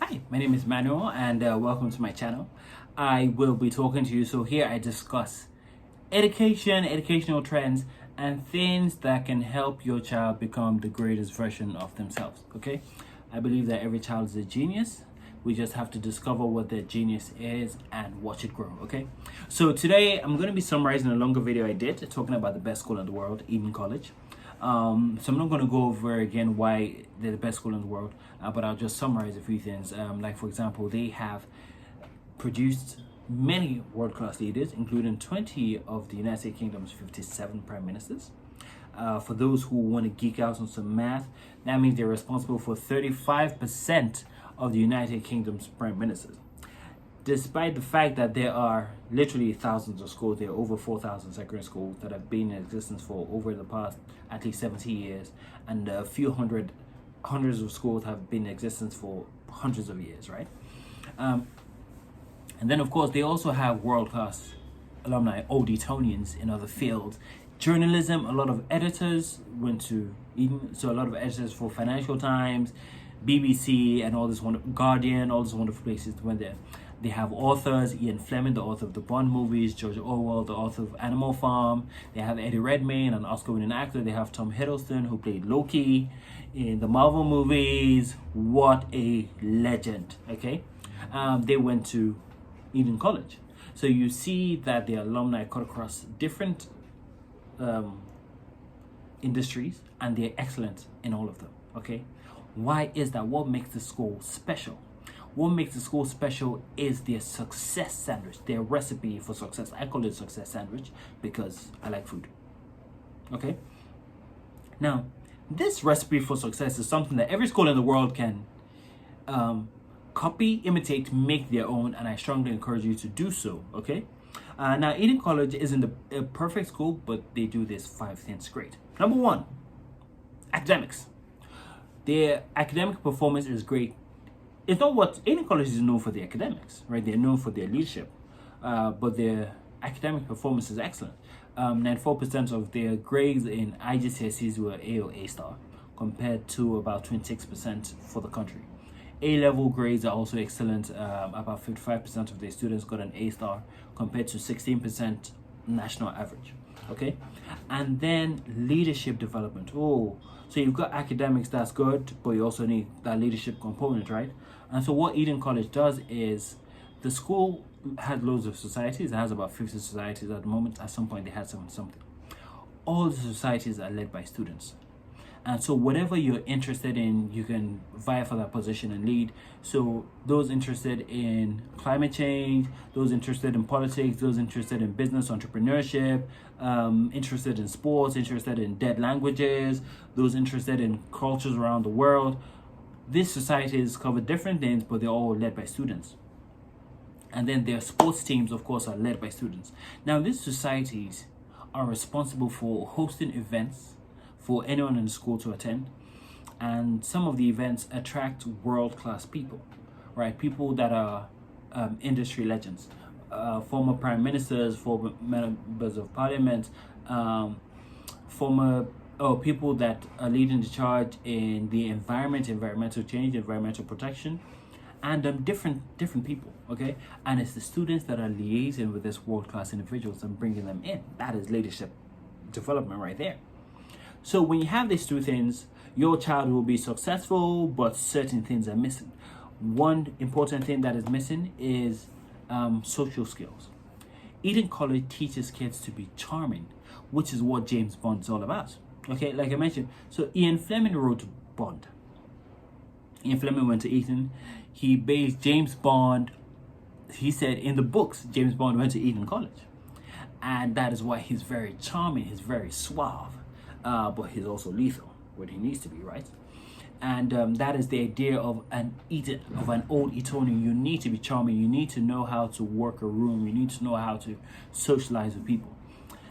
Hi, my name is Manuel and welcome to my channel. I will be talking to you. So here I discuss education, educational trends, and things that can help your child become the greatest version of themselves. Okay, I believe that every child is a genius. We just have to discover what their genius is and watch it grow. Okay, so today I'm going to be summarizing a longer video I did talking about the best school in the world, Eton College. So I'm not going to go over again why they're the best school in the world, but I'll just summarize a few things. Like, for example, they have produced many world-class leaders, including 20 of the United Kingdom's 57 prime ministers. For those who want to geek out on some math, that means they're responsible for 35% of the United Kingdom's prime ministers. Despite the fact that there are literally thousands of schools, there are over 4,000 secondary schools that have been in existence for over the past at least 70 years, and a few hundreds of schools have been in existence for hundreds of years, right? And then, of course, they also have world-class alumni, old Etonians in other fields. Journalism, a lot of editors went to Eton, so a lot of editors for Financial Times, BBC, and all this Guardian, all these wonderful places went there. They have authors, Ian Fleming, the author of the Bond movies, George Orwell, the author of Animal Farm. They have Eddie Redmayne, an Oscar-winning actor. They have Tom Hiddleston, who played Loki in the Marvel movies. What a legend, okay? They went to Eton College. So you see that the alumni cut across different industries, and they're excellent in all of them, okay? Why is that? What makes the school special? What makes the school special is their success sandwich, their recipe for success. I call it success sandwich because I like food. Okay? Now, this recipe for success is something that every school in the world can copy, imitate, make their own, and I strongly encourage you to do so. Okay? Now, Eton College isn't a perfect school, but they do this 5 things great. Number 1, academics. Their academic performance is great. It's not what Eton College is known for, the academics, right? They're known for their leadership, but their academic performance is excellent. 94% of their grades in IGCSEs were A or A star, compared to about 26% for the country. A-level grades are also excellent. About 55% of their students got an A star, compared to 16% national average. Okay, and then leadership development. Oh, so you've got academics, that's good, but you also need that leadership component, right? And so what Eton College does is, the school had loads of societies. It has about 50 societies at the moment. At some point they had something. All the societies are led by students. And so whatever you're interested in, you can vie for that position and lead. So those interested in climate change, those interested in politics, those interested in business entrepreneurship, interested in sports, interested in dead languages, those interested in cultures around the world. These societies cover different things, but they're all led by students. And then their sports teams, of course, are led by students. Now, these societies are responsible for hosting events for anyone in the school to attend, and some of the events attract world-class people, right? People that are industry legends, former prime ministers, former members of parliament, people that are leading the charge in the environment, environmental change, environmental protection, and different people, okay? And it's the students that are liaising with these world-class individuals and bringing them in. That is leadership development right there. So when you have these two things, your child will be successful, but certain things are missing. One important thing that is missing is social skills. Eton College teaches kids to be charming, which is what James Bond is all about. Okay, like I mentioned, so Ian Fleming wrote Bond. Ian Fleming went to Eton. He based James Bond, he said in the books, James Bond went to Eton College. And that is why he's very charming, he's very suave. But he's also lethal when he needs to be, right? And that is the idea of an old Etonian. You need to be charming. You need to know how to work a room. You need to know how to socialize with people.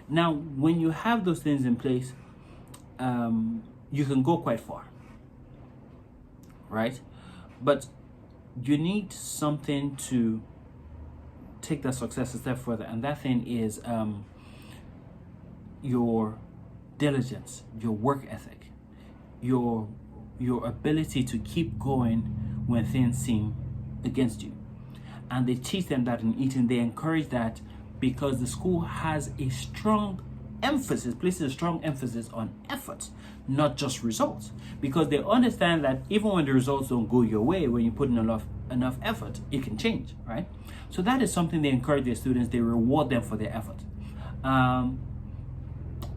Now, when you have those things in place, you can go quite far, right? But you need something to take that success a step further, and that thing is your diligence, your work ethic, your ability to keep going when things seem against you. And they teach them that in Eton. They encourage that because the school has a strong emphasis, places a strong emphasis on effort, not just results. Because they understand that even when the results don't go your way, when you put in enough effort, it can change, right? So that is something they encourage their students. They reward them for their effort.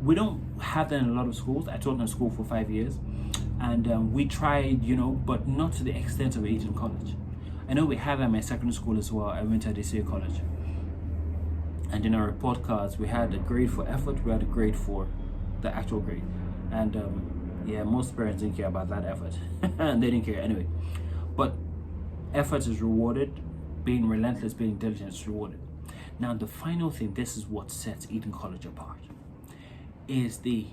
We don't have that in a lot of schools. I taught in a school for 5 years, and we tried, but not to the extent of Eton College. I know we have at my secondary school as well. I went to Eton College, and in our report cards, we had a grade for effort. We had a grade for the actual grade, and most parents didn't care about that effort, and they didn't care anyway. But effort is rewarded. Being relentless, being diligent is rewarded. Now, the final thing, this is what sets Eton College apart, is they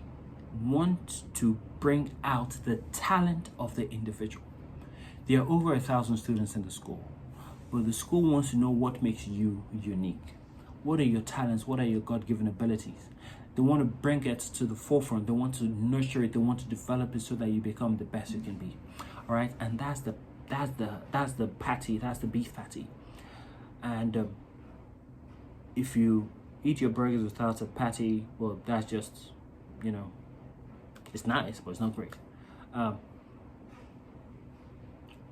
want to bring out the talent of the individual. There are over 1,000 students in the school, but the school wants to know what makes you unique. What are your talents? What are your God-given abilities? They want to bring it to the forefront. They want to nurture it. They want to develop it so that you become the best you can be. All right, and that's the patty. That's the beef patty. And if you eat your burgers without a patty, well, that's just, it's nice, but it's not great.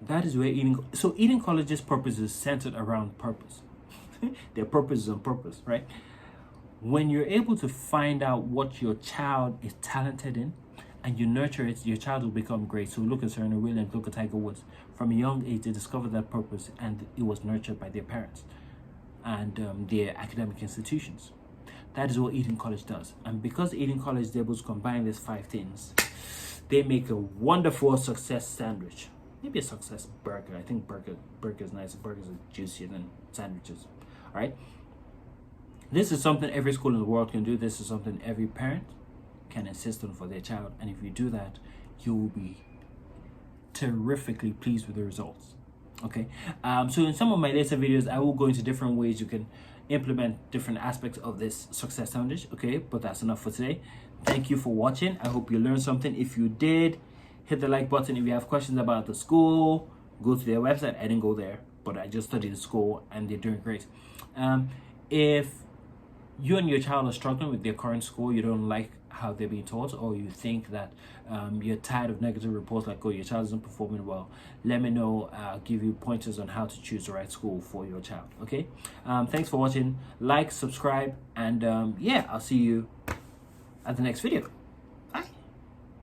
That is where Eton College's purpose is centered around purpose. Their purpose is on purpose, right? When you're able to find out what your child is talented in and you nurture it, your child will become great. So look at Serena Williams, look at Tiger Woods. From a young age, they discovered that purpose, and it was nurtured by their parents and their academic institutions. That is what Eton College does. And because Eton College is able to combine these 5 things, they make a wonderful success sandwich. Maybe a success burger. I think burger is nice. Burgers are juicier than sandwiches. All right. This is something every school in the world can do. This is something every parent can insist on for their child. And if you do that, you will be terrifically pleased with the results. Okay. So in some of my later videos, I will go into different ways you can implement different aspects of this success sandwich. Okay. But that's enough for today. Thank you for watching. I hope you learned something. If you did, hit the like button. If you have questions about the school, go to their website. I didn't go there, but I just studied the school and they're doing great. If you and your child are struggling with their current school, you don't like how they're being taught, or you think that you're tired of negative reports like, oh, your child isn't performing well, let me know. I'll give you pointers on how to choose the right school for your child. Okay. Thanks for watching. Like, subscribe, and I'll see you at the next video.